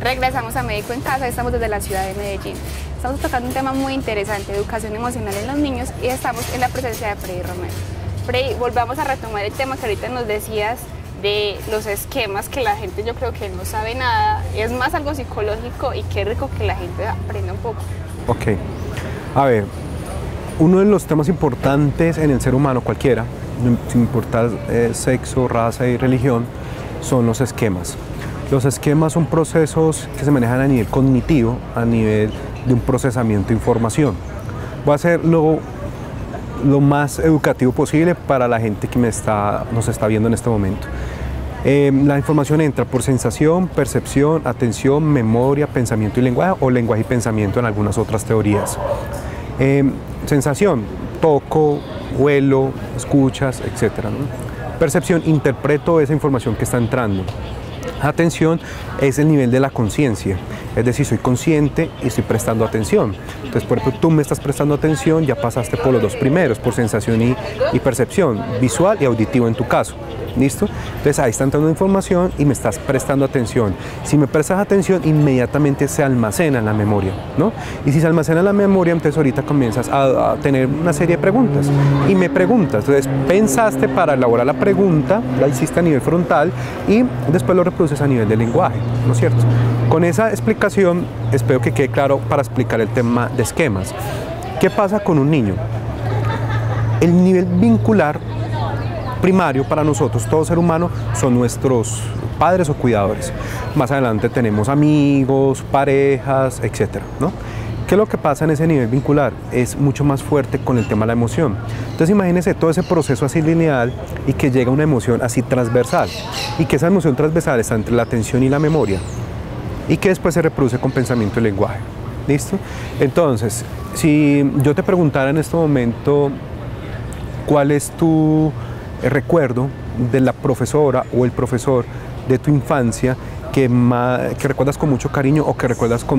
Regresamos a Médico en Casa, estamos desde la ciudad de Medellín. Estamos tocando un tema muy interesante, educación emocional en los niños, y estamos en la presencia de Freddy Romero. Freddy, volvamos a retomar el tema que ahorita nos decías de los esquemas, que la gente yo creo que no sabe nada, es más algo psicológico, y qué rico que la gente aprenda un poco. Ok, a ver, uno de los temas importantes en el ser humano cualquiera, sin importar sexo, raza y religión, son los esquemas. Los esquemas son procesos que se manejan a nivel cognitivo, a nivel de un procesamiento de información. Voy a hacer lo más educativo posible para la gente que nos está viendo en este momento. La información entra por sensación, percepción, atención, memoria, pensamiento y lenguaje, o lenguaje y pensamiento en algunas otras teorías. Sensación, toco, huelo, escuchas, etc., ¿no? Percepción, interpreto esa información que está entrando. Atención es el nivel de la conciencia, es decir, soy consciente y estoy prestando atención. Entonces, por ejemplo, tú me estás prestando atención, ya pasaste por los dos primeros, por sensación y percepción, visual y auditivo en tu caso. ¿Listo? Entonces ahí está entrando información y me estás prestando atención. Si me prestas atención, inmediatamente se almacena en la memoria, ¿no? Y si se almacena en la memoria, entonces ahorita comienzas a tener una serie de preguntas. Y me preguntas, entonces pensaste para elaborar la pregunta, la hiciste a nivel frontal y después lo reproduces a nivel de lenguaje, ¿no es cierto? Con esa explicación, espero que quede claro para explicar el tema de esquemas. ¿Qué pasa con un niño? El nivel vincular primario para nosotros, todo ser humano, son nuestros padres o cuidadores. Más adelante tenemos amigos, parejas, etc., ¿no? ¿Qué es lo que pasa en ese nivel vincular? Es mucho más fuerte con el tema de la emoción. Entonces imagínense todo ese proceso así lineal y que llega una emoción así transversal, y que esa emoción transversal está entre la atención y la memoria, y que después se reproduce con pensamiento y lenguaje. ¿Listo? Entonces, si yo te preguntara en este momento cuál es tu recuerdo de la profesora o el profesor de tu infancia que recuerdas con mucho cariño, o que recuerdas con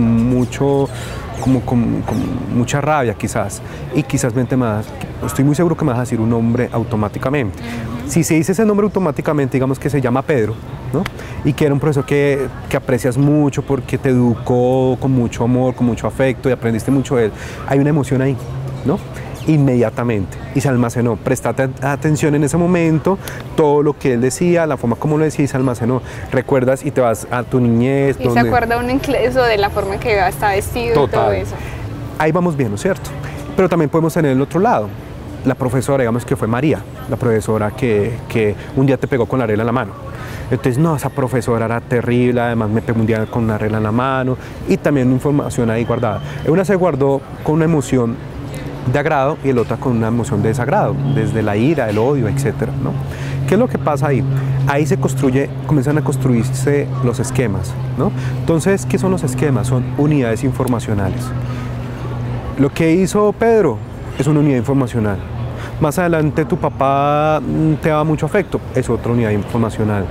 mucha rabia quizás, y quizás estoy muy seguro que me vas a decir un nombre automáticamente. Si se dice ese nombre automáticamente, digamos que se llama Pedro, ¿no? Y que era un profesor que aprecias mucho porque te educó con mucho amor, con mucho afecto, y aprendiste mucho de él, hay una emoción ahí, ¿no? Inmediatamente, y se almacenó. Prestate atención en ese momento, todo lo que él decía, la forma como lo decía, y se almacenó. Recuerdas y te vas a tu niñez. Y se acuerda uno incluso de la forma en que está vestido. Total. Y todo eso. Ahí vamos bien, ¿no es cierto? Pero también podemos tener el otro lado. La profesora, digamos que fue María, la profesora que un día te pegó con la regla en la mano. Entonces, no, esa profesora era terrible, además me pegó un día con una regla en la mano, y también información ahí guardada. Una se guardó con una emoción de agrado y el otro con una emoción de desagrado, desde la ira, el odio, etcétera, ¿no? ¿Qué es lo que pasa ahí? Ahí comienzan a construirse los esquemas, ¿no? Entonces, ¿qué son los esquemas? Son unidades informacionales. Lo que hizo Pedro es una unidad informacional. Más adelante tu papá te daba mucho afecto, es otra unidad informacional.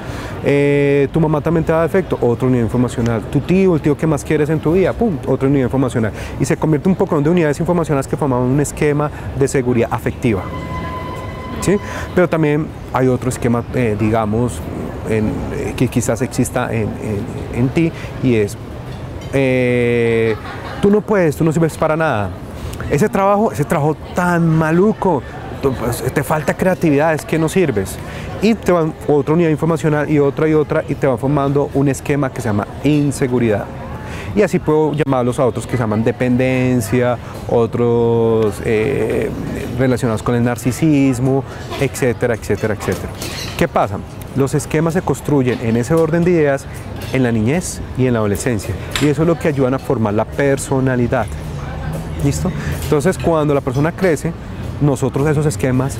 Tu mamá también te da afecto, otra unidad informacional. Tu tío, el tío que más quieres en tu vida, ¡pum!, otra unidad informacional. Y se convierte un poco en unidades informacionales que forman un esquema de seguridad afectiva. ¿Sí? Pero también hay otro esquema, digamos, que quizás exista en ti, y es, tú no puedes, tú no sirves para nada. Ese trabajo tan maluco, te falta creatividad, es que no sirves. Y te van otra unidad informacional y otra, y te van formando un esquema que se llama inseguridad. Y así puedo llamarlos a otros que se llaman dependencia, otros relacionados con el narcisismo, etcétera, etcétera, etcétera. ¿Qué pasa? Los esquemas se construyen en ese orden de ideas en la niñez y en la adolescencia. Y eso es lo que ayudan a formar la personalidad. ¿Listo? Entonces, cuando la persona crece, nosotros esos esquemas,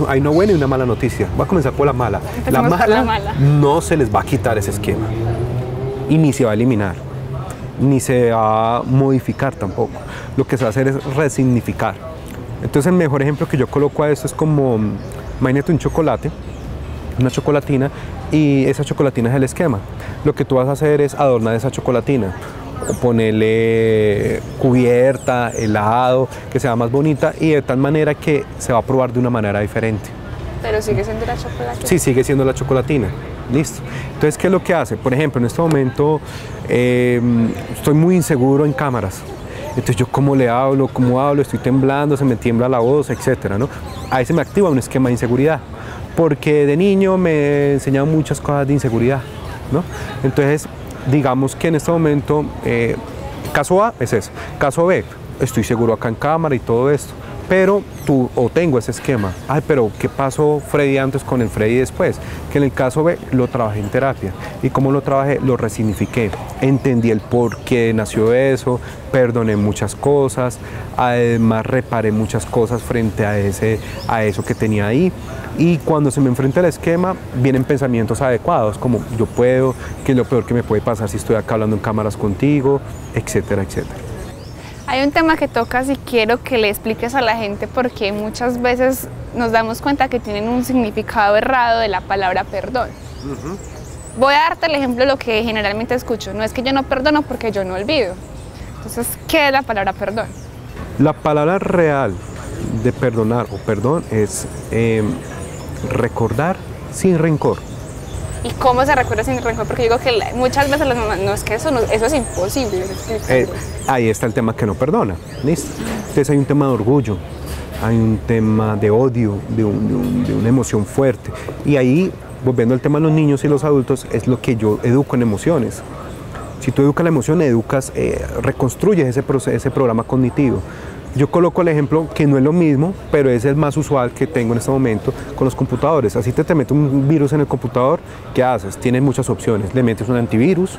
hay una buena y una mala noticia. Voy a comenzar por la mala. La mala no se les va a quitar ese esquema. Y ni se va a eliminar. Ni se va a modificar tampoco. Lo que se va a hacer es resignificar. Entonces, el mejor ejemplo que yo coloco a esto es como, imagínate un chocolate, una chocolatina, y esa chocolatina es el esquema. Lo que tú vas a hacer es adornar esa chocolatina, o ponerle cubierta, helado, que sea más bonita, y de tal manera que se va a probar de una manera diferente. Pero sigue siendo la chocolatina. Sí, sigue siendo la chocolatina. Listo. Entonces, ¿qué es lo que hace? Por ejemplo, en este momento estoy muy inseguro en cámaras. Entonces, yo cómo le hablo, cómo hablo, estoy temblando, se me tiembla la voz, etcétera, ¿no? Ahí se me activa un esquema de inseguridad, porque de niño me enseñaban muchas cosas de inseguridad, ¿no? Entonces, digamos que en este momento, caso A es ese. Caso B, estoy seguro acá en cámara y todo esto. Pero tengo ese esquema. Ay, pero ¿qué pasó Freddy antes con el Freddy después? Que en el caso B lo trabajé en terapia. Y como lo trabajé, lo resignifiqué. Entendí el por qué nació eso, perdoné muchas cosas, además reparé muchas cosas frente a eso que tenía ahí. Y cuando se me enfrenta el esquema, vienen pensamientos adecuados, como yo puedo, qué es lo peor que me puede pasar si estoy acá hablando en cámaras contigo, etcétera, etcétera. Hay un tema que tocas y quiero que le expliques a la gente porque muchas veces nos damos cuenta que tienen un significado errado de la palabra perdón. Voy a darte el ejemplo de lo que generalmente escucho. No es que yo no perdono porque yo no olvido. Entonces, ¿qué es la palabra perdón? La palabra real de perdonar o perdón es recordar sin rencor. ¿Y cómo se recuerda sin rencor? Porque digo que muchas veces las mamás, no, es que eso es imposible. Ahí está el tema que no perdona, ¿listo? Entonces hay un tema de orgullo, hay un tema de odio, de una emoción fuerte. Y ahí, volviendo al tema de los niños y los adultos, es lo que yo educo en emociones. Si tú educas la emoción, reconstruyes ese programa cognitivo. Yo coloco el ejemplo que no es lo mismo, pero es el más usual que tengo en este momento con los computadores. Así te mete un virus en el computador, ¿qué haces? Tienes muchas opciones. Le metes un antivirus,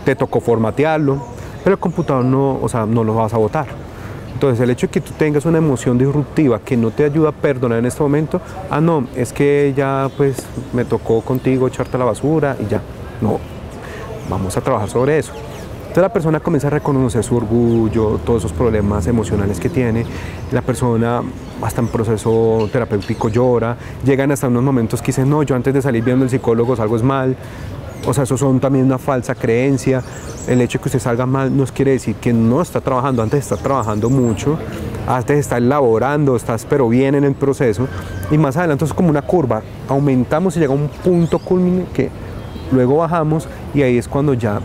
te tocó formatearlo, pero el computador no lo vas a botar. Entonces, el hecho de que tú tengas una emoción disruptiva que no te ayuda a perdonar en este momento, no, es que ya pues me tocó contigo echarte a la basura y ya. No, vamos a trabajar sobre eso. Entonces la persona comienza a reconocer su orgullo, todos esos problemas emocionales que tiene. La persona hasta en proceso terapéutico llora. Llegan hasta unos momentos que dicen, no, yo antes de salir viendo al psicólogo salgo es mal. O sea, eso son también una falsa creencia. El hecho de que usted salga mal no quiere decir que no está trabajando. Antes está trabajando mucho, antes está elaborando, estás pero bien en el proceso. Y más adelante es como una curva. Aumentamos y llega a un punto culmine que luego bajamos y ahí es cuando ya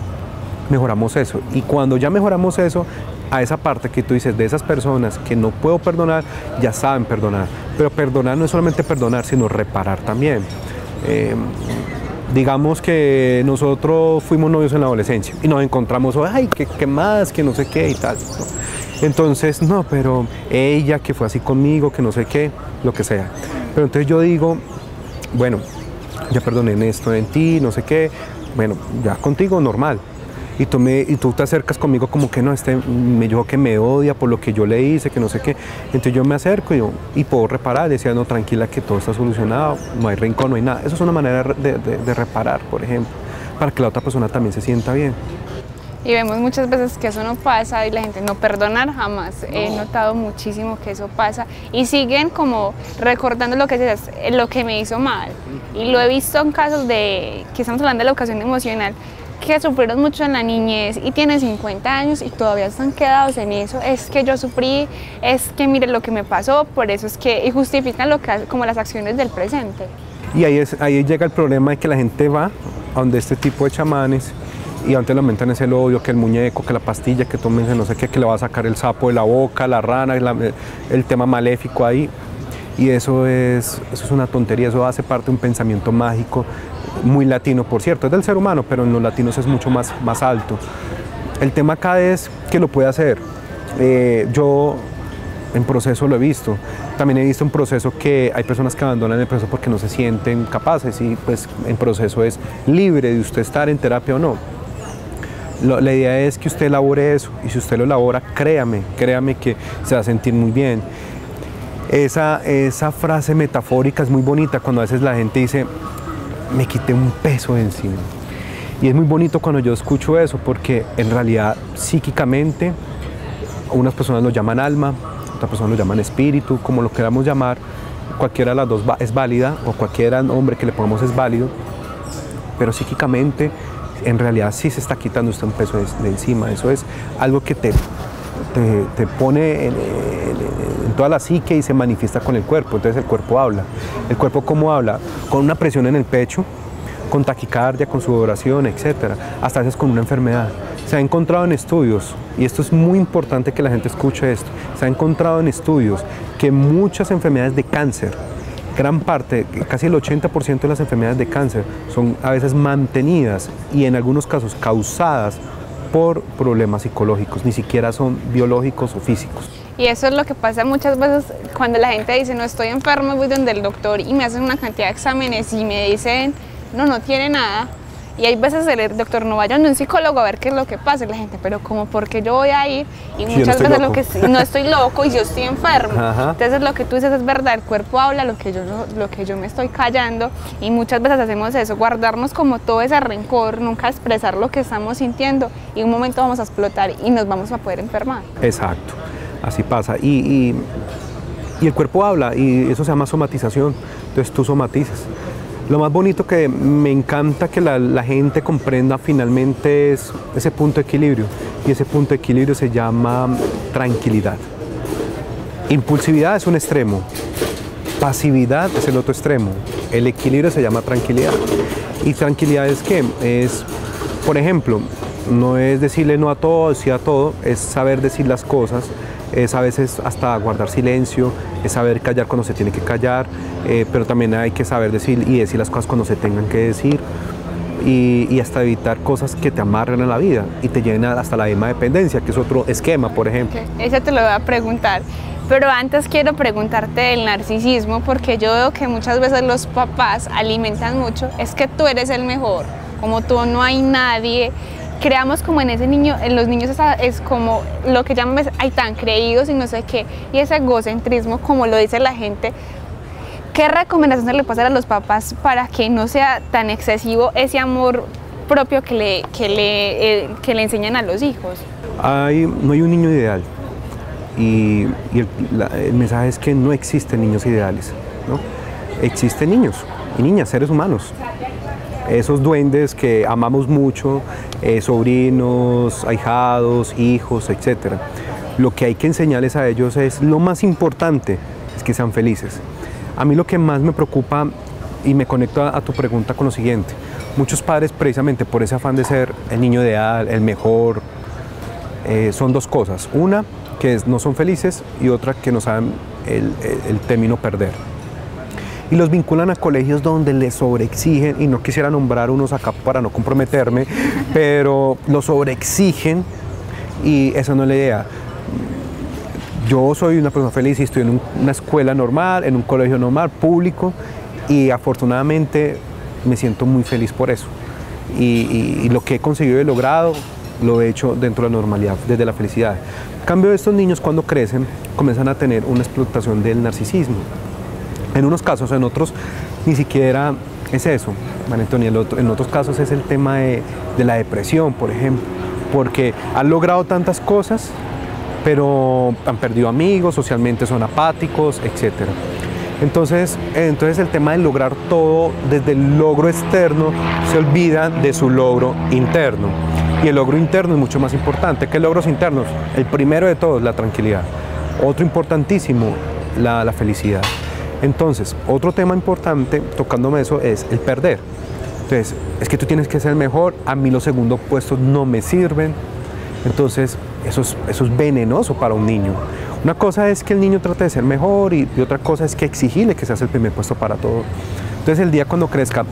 mejoramos eso. Y cuando ya mejoramos eso, a esa parte que tú dices de esas personas que no puedo perdonar, ya saben perdonar. Pero perdonar no es solamente perdonar, sino reparar también. Digamos que nosotros fuimos novios en la adolescencia y nos encontramos, ay, ¿qué más? Que no sé qué y tal, ¿no? Entonces, no, pero ella que fue así conmigo, que no sé qué, lo que sea. Pero entonces yo digo, bueno, ya perdoné en esto en ti, no sé qué, bueno, ya contigo normal. Y tú te acercas conmigo como que no, me dijo que me odia por lo que yo le hice, que no sé qué. Entonces yo me acerco y puedo reparar, decía, no, tranquila que todo está solucionado, no hay rencor, no hay nada. Eso es una manera de reparar, por ejemplo, para que la otra persona también se sienta bien. Y vemos muchas veces que eso no pasa y la gente no perdonar jamás. No. He notado muchísimo que eso pasa y siguen como recordando lo que me hizo mal. Y lo he visto en casos de que estamos hablando de la educación emocional, que sufrieron mucho en la niñez y tienen 50 años y todavía están quedados en eso. Es que yo sufrí, es que mire lo que me pasó, por eso es que, y justifican lo que hace, como las acciones del presente. Y ahí llega el problema de que la gente va a donde este tipo de chamanes y antes le aumentan ese odio, que el muñeco, que la pastilla, que tomen no sé qué, que le va a sacar el sapo de la boca, la rana, el tema maléfico ahí. Y eso es una tontería, eso hace parte de un pensamiento mágico muy latino, por cierto, es del ser humano, pero en los latinos es mucho más alto. El tema acá es que lo puede hacer. Yo en proceso lo he visto. También he visto en proceso que hay personas que abandonan el proceso porque no se sienten capaces y pues en proceso es libre de usted estar en terapia o no. La idea es que usted elabore eso y si usted lo elabora, créame que se va a sentir muy bien. Esa frase metafórica es muy bonita cuando a veces la gente dice, me quité un peso de encima. Y es muy bonito cuando yo escucho eso porque en realidad psíquicamente unas personas lo llaman alma, otras personas lo llaman espíritu, como lo queramos llamar, cualquiera de las dos es válida o cualquier nombre que le pongamos es válido, pero psíquicamente en realidad sí se está quitando usted un peso de encima. Eso es algo que te pone en toda la psique y se manifiesta con el cuerpo. Entonces el cuerpo habla. ¿El cuerpo cómo habla? Con una presión en el pecho, con taquicardia, con sudoración, etc. Hasta a veces con una enfermedad. Se ha encontrado en estudios, y esto es muy importante que la gente escuche esto, se ha encontrado en estudios que muchas enfermedades de cáncer, gran parte, casi el 80% de las enfermedades de cáncer son a veces mantenidas y en algunos casos causadas por problemas psicológicos, ni siquiera son biológicos o físicos. Y eso es lo que pasa muchas veces cuando la gente dice, no estoy enfermo, voy donde el doctor y me hacen una cantidad de exámenes y me dicen, no tiene nada. Y hay veces el doctor, no vaya a un psicólogo a ver qué es lo que pasa. Y la gente, pero como, ¿por qué yo voy a ir? Y muchas veces lo que no estoy loco y yo estoy enfermo. Ajá. Entonces lo que tú dices es verdad, el cuerpo habla lo que yo me estoy callando. Y muchas veces hacemos eso, guardarnos como todo ese rencor, nunca expresar lo que estamos sintiendo. Y en un momento vamos a explotar y nos vamos a poder enfermar. Exacto, así pasa. Y el cuerpo habla y eso se llama somatización. Entonces tú somatizas. Lo más bonito que me encanta que la gente comprenda finalmente es ese punto de equilibrio. Y ese punto de equilibrio se llama tranquilidad. Impulsividad es un extremo, pasividad es el otro extremo. El equilibrio se llama tranquilidad. ¿Y tranquilidad es qué? Es, por ejemplo, no es decirle no a todo, sí a todo, es saber decir las cosas, es a veces hasta guardar silencio, es saber callar cuando se tiene que callar, pero también hay que saber decir y decir las cosas cuando se tengan que decir y hasta evitar cosas que te amarran a la vida y te lleven hasta la misma dependencia, que es otro esquema, por ejemplo. Okay. Eso te lo voy a preguntar, pero antes quiero preguntarte del narcisismo porque yo veo que muchas veces los papás alimentan mucho, es que tú eres el mejor, como tú no hay nadie. Creamos como en ese niño, en los niños es como lo que llaman ay tan creídos y no sé qué, y ese egocentrismo como lo dice la gente. ¿Qué recomendaciones le pasan a los papás para que no sea tan excesivo ese amor propio que le enseñan a los hijos? No hay un niño ideal y el mensaje es que no existen niños ideales, ¿no? Existen niños y niñas, seres humanos. Esos duendes que amamos mucho, sobrinos, ahijados, hijos, etc. Lo que hay que enseñarles a ellos es, lo más importante, es que sean felices. A mí lo que más me preocupa, y me conecto a tu pregunta con lo siguiente, muchos padres precisamente por ese afán de ser el niño ideal, el mejor, son dos cosas. Una, que no son felices y otra, que no saben el término perder. Y los vinculan a colegios donde les sobreexigen, y no quisiera nombrar unos acá para no comprometerme, pero los sobreexigen y esa no es la idea. Yo soy una persona feliz y estoy en una escuela normal, en un colegio normal, público, y afortunadamente me siento muy feliz por eso. Y lo que he conseguido y logrado, lo he hecho dentro de la normalidad, desde la felicidad. En cambio, estos niños cuando crecen comienzan a tener una explotación del narcisismo. En unos casos, en otros ni siquiera es eso, María Antonia. En otros casos es el tema de la depresión, por ejemplo, porque han logrado tantas cosas, pero han perdido amigos, socialmente son apáticos, etc. Entonces el tema de lograr todo desde el logro externo se olvida de su logro interno. Y el logro interno es mucho más importante. ¿Qué logros internos? El primero de todos, la tranquilidad. Otro importantísimo, la felicidad. Entonces, otro tema importante, tocándome eso, es el perder. Entonces, es que tú tienes que ser mejor, a mí los segundos puestos no me sirven. Entonces, eso es venenoso para un niño. Una cosa es que el niño trate de ser mejor y otra cosa es que exigirle que seas el primer puesto para todo. Entonces, el día cuando crezca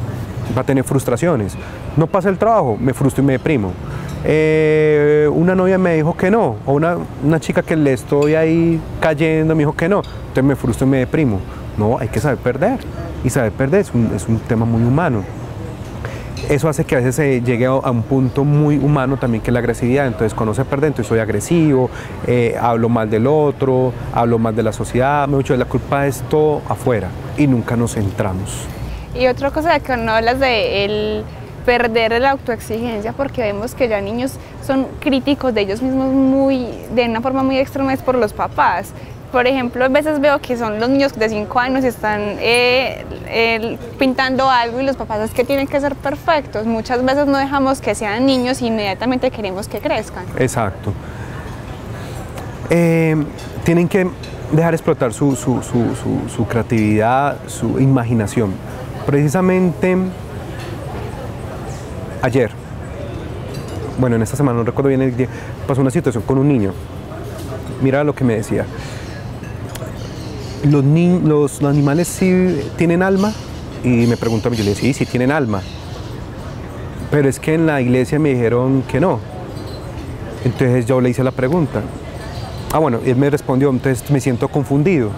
va a tener frustraciones. No pasa el trabajo, me frustro y me deprimo. una novia me dijo que no, o una chica que le estoy ahí cayendo me dijo que no, entonces me frustro y me deprimo. No, hay que saber perder, y saber perder es un tema muy humano. Eso hace que a veces se llegue a un punto muy humano también, que es la agresividad. Entonces, cuando se pierde, entonces soy agresivo, hablo mal del otro, hablo mal de la sociedad. Mucho de la culpa es todo afuera y nunca nos centramos. Y otra cosa de que no hablas de el perder la autoexigencia, porque vemos que ya niños son críticos de ellos mismos de una forma muy extrema, es por los papás. Por ejemplo, a veces veo que son los niños de 5 años y están pintando algo y los papás es que tienen que ser perfectos. Muchas veces no dejamos que sean niños e inmediatamente queremos que crezcan. Exacto. Tienen que dejar explotar su creatividad, su imaginación. Precisamente ayer, bueno, en esta semana, no recuerdo bien el día, pasó una situación con un niño. Mira lo que me decía. Los animales sí tienen alma, y me preguntó a mí, yo le decía, sí tienen alma, pero es que en la iglesia me dijeron que no. Entonces yo le hice la pregunta. Bueno, él me respondió, entonces me siento confundido.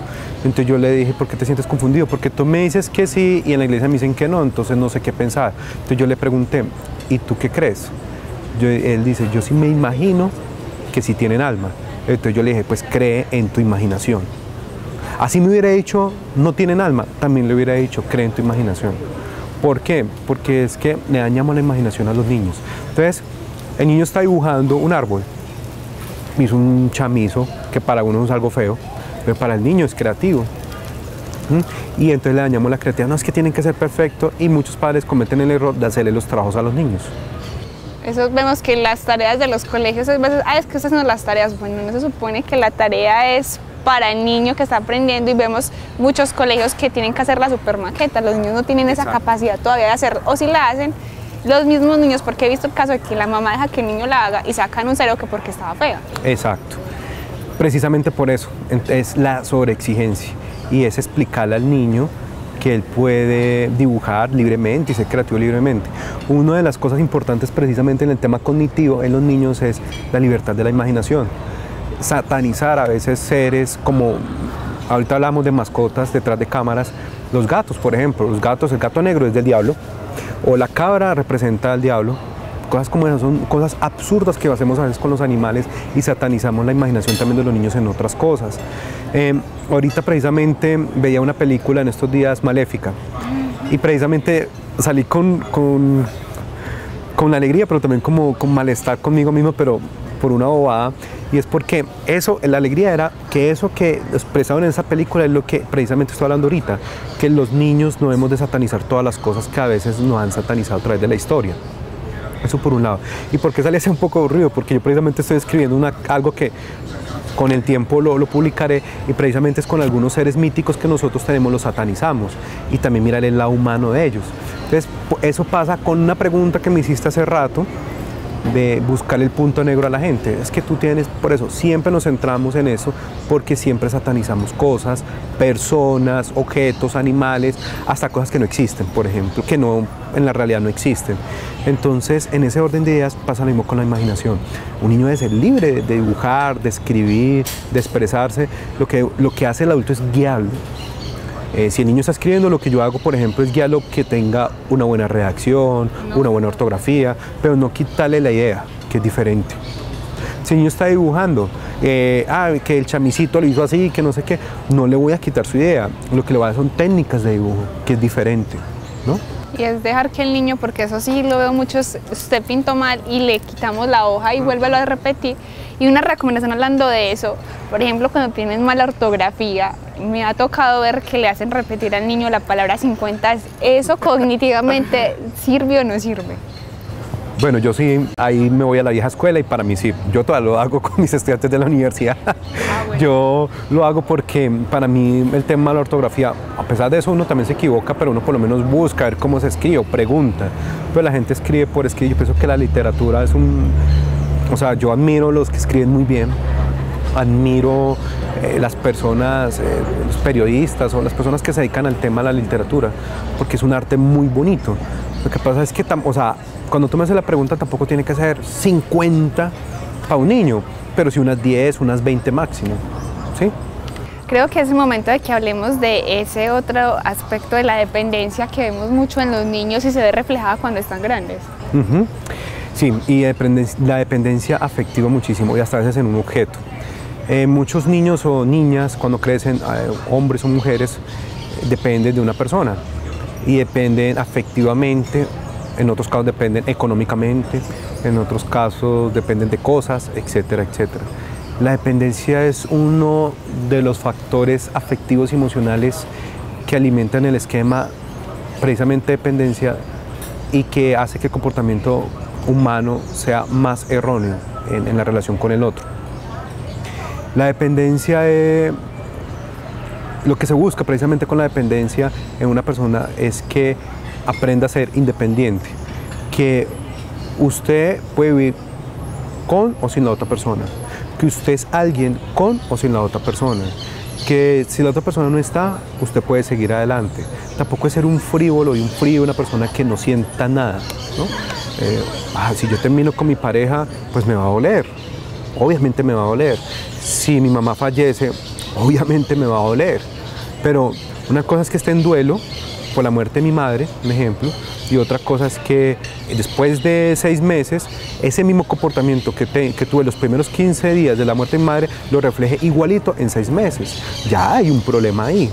Entonces yo le dije, ¿por qué te sientes confundido? Porque tú me dices que sí y en la iglesia me dicen que no, entonces no sé qué pensar. Entonces yo le pregunté, ¿y tú qué crees? Él dice, yo sí me imagino que sí tienen alma. Entonces yo le dije, pues cree en tu imaginación. Así me hubiera dicho, no tienen alma, también le hubiera dicho, cree en tu imaginación. ¿Por qué? Porque es que le dañamos la imaginación a los niños. Entonces, el niño está dibujando un árbol, hizo un chamizo, que para uno es algo feo, pero para el niño es creativo. Y entonces le dañamos la creatividad, no, es que tienen que ser perfectos, y muchos padres cometen el error de hacerle los trabajos a los niños. Eso vemos que las tareas de los colegios, a veces, es que estas son las tareas, bueno, no se supone que la tarea es para el niño que está aprendiendo, y vemos muchos colegios que tienen que hacer la super maqueta, los niños no tienen esa capacidad todavía de hacer, o si la hacen, los mismos niños, porque he visto el caso de que la mamá deja que el niño la haga y sacan un 0 que porque estaba fea. Exacto, precisamente por eso, es la sobreexigencia, y es explicarle al niño que él puede dibujar libremente y ser creativo libremente. Una de las cosas importantes precisamente en el tema cognitivo en los niños es la libertad de la imaginación. Satanizar a veces seres como, ahorita hablamos de mascotas detrás de cámaras, los gatos, por ejemplo, el gato negro es del diablo, o la cabra representa al diablo. Cosas como esas son cosas absurdas que hacemos a veces con los animales, y satanizamos la imaginación también de los niños en otras cosas. Ahorita precisamente veía una película en estos días, Maléfica, y precisamente salí con alegría, pero también con malestar conmigo mismo, pero por una bobada, y es porque la alegría era que eso que expresaron en esa película es lo que precisamente estoy hablando ahorita, que los niños no debemos de satanizar todas las cosas que a veces nos han satanizado a través de la historia. Eso por un lado. ¿Y por qué sale así un poco aburrido? Porque yo precisamente estoy escribiendo algo que con el tiempo lo publicaré, y precisamente es con algunos seres míticos que nosotros tenemos, los satanizamos, y también mirar el lado humano de ellos. Entonces, eso pasa con una pregunta que me hiciste hace rato, de buscar el punto negro a la gente. Es que tú tienes, por eso siempre nos centramos en eso, porque siempre satanizamos cosas, personas, objetos, animales, hasta cosas que no existen, por ejemplo, que en la realidad no existen. Entonces, en ese orden de ideas pasa lo mismo con la imaginación. Un niño debe ser libre de dibujar, de escribir, de expresarse. Lo que hace el adulto es guiarlo. Si el niño está escribiendo, lo que yo hago, por ejemplo, es guiarlo que tenga una buena redacción, una buena ortografía, pero no quitarle la idea, que es diferente. Si el niño está dibujando, que el chamisito lo hizo así, que no sé qué, no le voy a quitar su idea. Lo que le voy a dar son técnicas de dibujo, que es diferente, ¿no? Y es dejar que el niño, porque eso sí lo veo mucho, usted pintó mal y le quitamos la hoja y vuélvelo a repetir. Y una recomendación hablando de eso, por ejemplo, cuando tienen mala ortografía, me ha tocado ver que le hacen repetir al niño la palabra 50 veces. ¿Eso cognitivamente sirve o no sirve? Bueno, yo sí, ahí me voy a la vieja escuela, y para mí sí, yo todavía lo hago con mis estudiantes de la universidad. Bueno. Yo lo hago porque para mí el tema de la ortografía, a pesar de eso uno también se equivoca, pero uno por lo menos busca ver cómo se escribe o pregunta. Pero la gente escribe por escribir. Yo pienso que la literatura es o sea, yo admiro los que escriben muy bien, admiro las personas, los periodistas o las personas que se dedican al tema de la literatura, porque es un arte muy bonito. Lo que pasa es que, o sea, cuando tú me haces la pregunta tampoco tiene que ser 50 para un niño, pero sí unas 10, unas 20 máximo, ¿sí? Creo que es el momento de que hablemos de ese otro aspecto de la dependencia que vemos mucho en los niños y se ve reflejada cuando están grandes. Sí, y la dependencia afectiva muchísimo, y hasta a veces en un objeto. Muchos niños o niñas cuando crecen, hombres o mujeres, dependen de una persona y dependen afectivamente, en otros casos dependen económicamente, en otros casos dependen de cosas, etcétera, etcétera. La dependencia es uno de los factores afectivos y emocionales que alimentan el esquema precisamente de dependencia y que hace que el comportamiento humano sea más erróneo en la relación con el otro. La dependencia, lo que se busca precisamente con la dependencia en una persona es que aprenda a ser independiente, que usted puede vivir con o sin la otra persona, que usted es alguien con o sin la otra persona, que si la otra persona no está, usted puede seguir adelante. Tampoco es ser un frívolo y un frío, una persona que no sienta nada, ¿no? Si yo termino con mi pareja, pues me va a doler, obviamente me va a doler. Si mi mamá fallece, obviamente me va a doler. Pero una cosa es que esté en duelo por la muerte de mi madre, un ejemplo, y otra cosa es que después de 6 meses, ese mismo comportamiento que tuve los primeros 15 días de la muerte de mi madre, lo refleje igualito en 6 meses. Ya hay un problema ahí.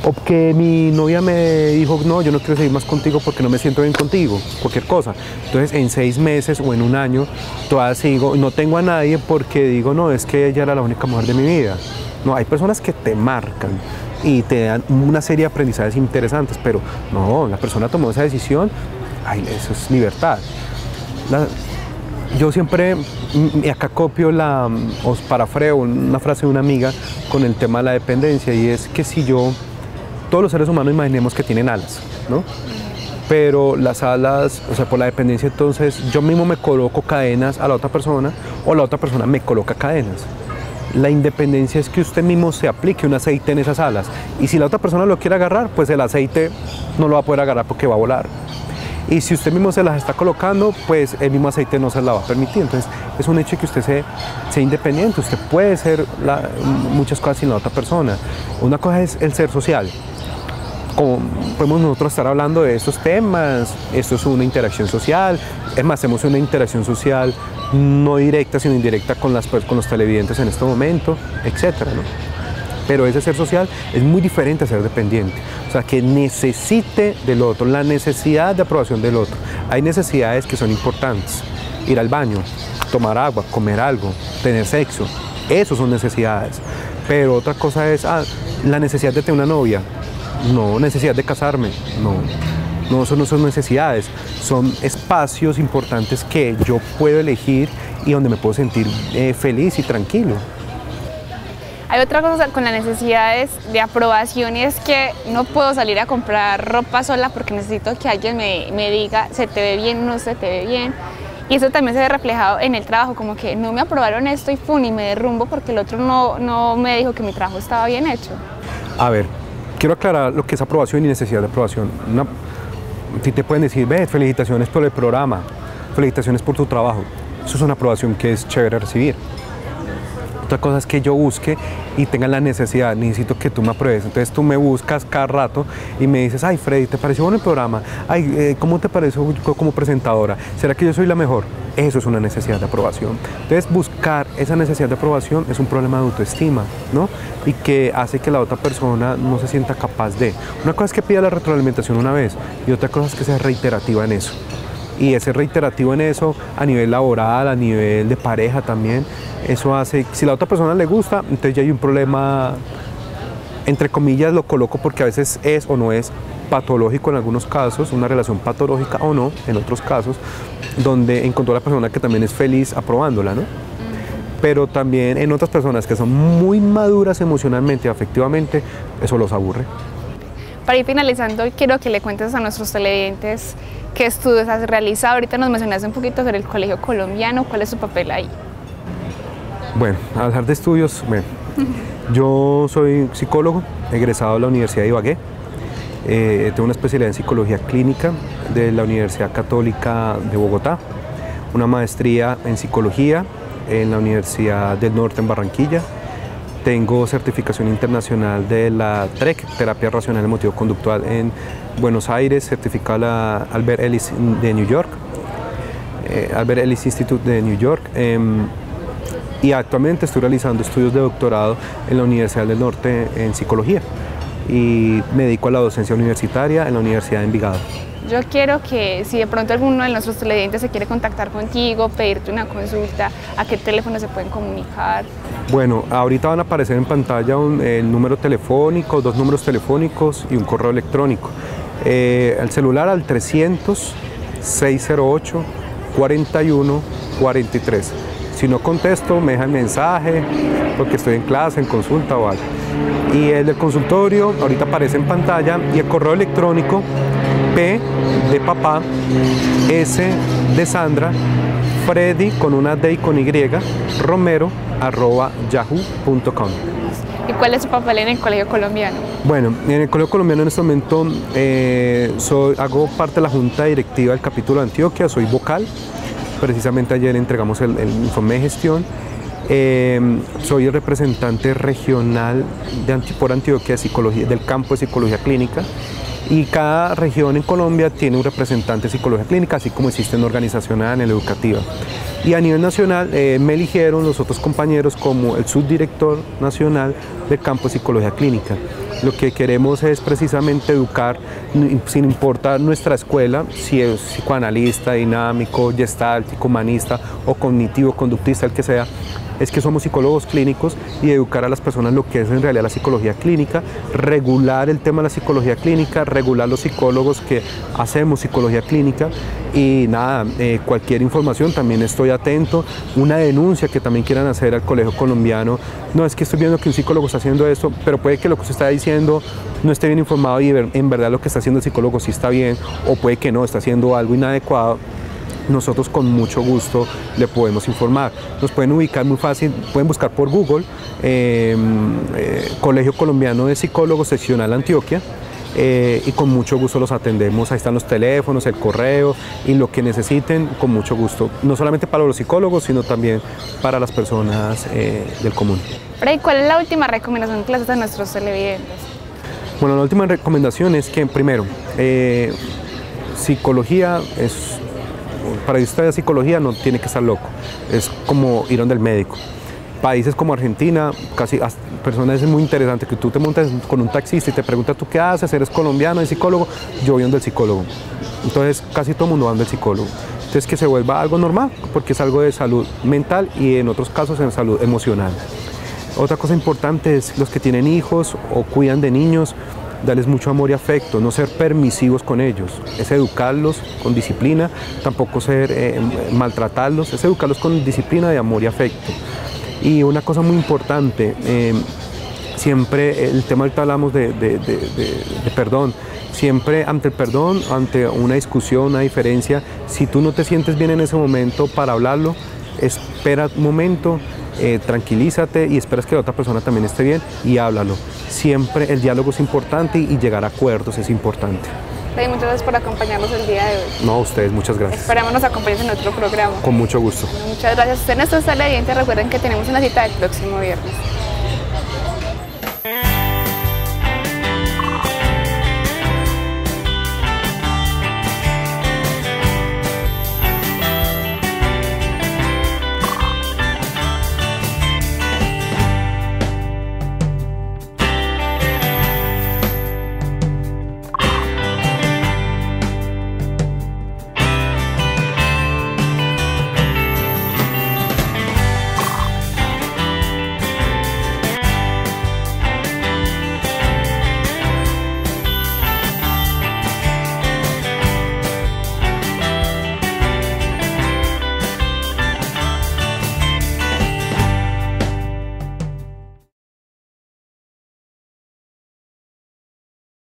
O que mi novia me dijo, no, yo no quiero seguir más contigo porque no me siento bien contigo, cualquier cosa. Entonces en 6 meses o en un año, todavía sigo, no tengo a nadie porque digo, no, es que ella era la única mujer de mi vida. No, hay personas que te marcan y te dan una serie de aprendizajes interesantes, pero no, la persona tomó esa decisión, ay, eso es libertad. Yo siempre, y acá copio os parafreo una frase de una amiga con el tema de la dependencia, y es que si todos los seres humanos imaginemos que tienen alas, ¿no? Pero las alas, o sea, por la dependencia, entonces yo mismo me coloco cadenas a la otra persona o la otra persona me coloca cadenas. La independencia es que usted mismo se aplique un aceite en esas alas, y si la otra persona lo quiere agarrar, pues el aceite no lo va a poder agarrar porque va a volar. Y si usted mismo se las está colocando, pues el mismo aceite no se la va a permitir. Entonces es un hecho que usted sea independiente. Usted puede ser muchas cosas sin la otra persona. Una cosa es el ser social. Como podemos nosotros estar hablando de estos temas, esto es una interacción social. Es más, hacemos una interacción social no directa, sino indirecta con los televidentes en este momento, etcétera, ¿no? Pero ese ser social es muy diferente a ser dependiente. O sea, que necesite del otro, la necesidad de aprobación del otro. Hay necesidades que son importantes. Ir al baño, tomar agua, comer algo, tener sexo. Esas son necesidades. Pero otra cosa es la necesidad de tener una novia. No, necesidad de casarme. No, eso no son necesidades. Son espacios importantes que yo puedo elegir y donde me puedo sentir feliz y tranquilo. Hay otra cosa con las necesidades de aprobación, y es que no puedo salir a comprar ropa sola porque necesito que alguien me diga se te ve bien, no se te ve bien. Y eso también se ve reflejado en el trabajo, como que no me aprobaron esto y ¡pum! Y me derrumbo porque el otro no me dijo que mi trabajo estaba bien hecho. A ver, quiero aclarar lo que es aprobación y necesidad de aprobación. Si te pueden decir, felicitaciones por el programa, felicitaciones por tu trabajo. Eso es una aprobación que es chévere recibir. Otra cosa es que yo busque y tenga la necesidad, necesito que tú me apruebes. Entonces tú me buscas cada rato y me dices, ay Freddy, ¿te pareció bueno el programa? Ay, ¿cómo te pareció como presentadora? ¿Será que yo soy la mejor? Eso es una necesidad de aprobación. Entonces buscar esa necesidad de aprobación es un problema de autoestima, ¿no? Y que hace que la otra persona no se sienta capaz de. Una cosa es que pida la retroalimentación una vez y otra cosa es que sea reiterativa en eso. Y ese reiterativo en eso a nivel laboral, a nivel de pareja también, eso hace, si a la otra persona le gusta, entonces ya hay un problema, entre comillas lo coloco porque a veces es o no es patológico en algunos casos, una relación patológica o no, en otros casos, donde encontró a la persona que también es feliz aprobándola, ¿no? Pero también en otras personas que son muy maduras emocionalmente y afectivamente, eso los aburre. Para ir finalizando, quiero que le cuentes a nuestros televidentes qué estudios has realizado. Ahorita nos mencionaste un poquito sobre el Colegio Colombiano, ¿cuál es su papel ahí? Bueno, al hablar de estudios, yo soy psicólogo, egresado de la Universidad de Ibagué. Tengo una especialidad en psicología clínica de la Universidad Católica de Bogotá, una maestría en psicología en la Universidad del Norte en Barranquilla. Tengo certificación internacional de la TREC, Terapia Racional Emotivo Conductual en Buenos Aires, certificada la Albert Ellis de New York, Albert Ellis Institute de New York. Y actualmente estoy realizando estudios de doctorado en la Universidad del Norte en Psicología y me dedico a la docencia universitaria en la Universidad de Envigado. Yo quiero que si de pronto alguno de nuestros televidentes se quiere contactar contigo, pedirte una consulta, ¿a qué teléfono se pueden comunicar? Bueno, ahorita van a aparecer en pantalla el número telefónico, 2 números telefónicos y un correo electrónico. El celular al 300-608-4143. Si no contesto, me dejan mensaje porque estoy en clase, en consulta o algo. Y el del consultorio ahorita aparece en pantalla y el correo electrónico P de papá, S de Sandra, Freddy con una D y con Y, Romero @yahoo.com. ¿Y cuál es su papel en el Colegio Colombiano? Bueno, en el Colegio Colombiano en este momento hago parte de la junta directiva del capítulo de Antioquia, soy vocal. Precisamente ayer entregamos el informe de gestión. Soy el representante regional por Antioquia de psicología, del campo de psicología clínica, y cada región en Colombia tiene un representante de psicología clínica, así como existe una organización a nivel educativa. Y a nivel nacional me eligieron los otros compañeros como el subdirector nacional del campo de psicología clínica. Lo que queremos es precisamente educar, sin importar nuestra escuela, si es psicoanalista, dinámico, gestáltico, humanista o cognitivo-conductista, el que sea, es que somos psicólogos clínicos y educar a las personas lo que es en realidad la psicología clínica, regular el tema de la psicología clínica, regular los psicólogos que hacemos psicología clínica y nada, cualquier información también estoy atento, una denuncia que también quieran hacer al Colegio Colombiano, no es que estoy viendo que un psicólogo está haciendo esto, pero puede que lo que usted está diciendo no esté bien informado y en verdad lo que está haciendo el psicólogo sí está bien o puede que no, está haciendo algo inadecuado. Nosotros con mucho gusto le podemos informar. Nos pueden ubicar muy fácil, pueden buscar por Google Colegio Colombiano de Psicólogos Seccional Antioquia y con mucho gusto los atendemos. Ahí están los teléfonos, el correo y lo que necesiten con mucho gusto. No solamente para los psicólogos, sino también para las personas del común. Freddy, ¿cuál es la última recomendación que le haces a nuestros televidentes? Bueno, la última recomendación es que primero, psicología es... Para estudiar psicología no tiene que estar loco, es como ir donde el médico. Países como Argentina, casi personas es muy interesante que tú te montes con un taxista y te preguntas tú qué haces, eres colombiano, eres psicólogo, yo voy donde el psicólogo. Entonces casi todo el mundo va donde el psicólogo. Entonces que se vuelva algo normal, porque es algo de salud mental y en otros casos en salud emocional. Otra cosa importante es los que tienen hijos o cuidan de niños, darles mucho amor y afecto, no ser permisivos con ellos, es educarlos con disciplina, tampoco ser maltratarlos, es educarlos con disciplina de amor y afecto. Y una cosa muy importante, siempre el tema ahorita hablamos de perdón, siempre ante el perdón, ante una discusión, una diferencia, si tú no te sientes bien en ese momento para hablarlo, espera un momento, tranquilízate y esperas que la otra persona también esté bien y háblalo. Siempre el diálogo es importante y llegar a acuerdos es importante. Freddy, muchas gracias por acompañarnos el día de hoy. No, a ustedes, muchas gracias. Esperamos nos acompañen en otro programa. Con mucho gusto. Bueno, muchas gracias. Ustedes, nuestros televidentes, recuerden que tenemos una cita el próximo viernes.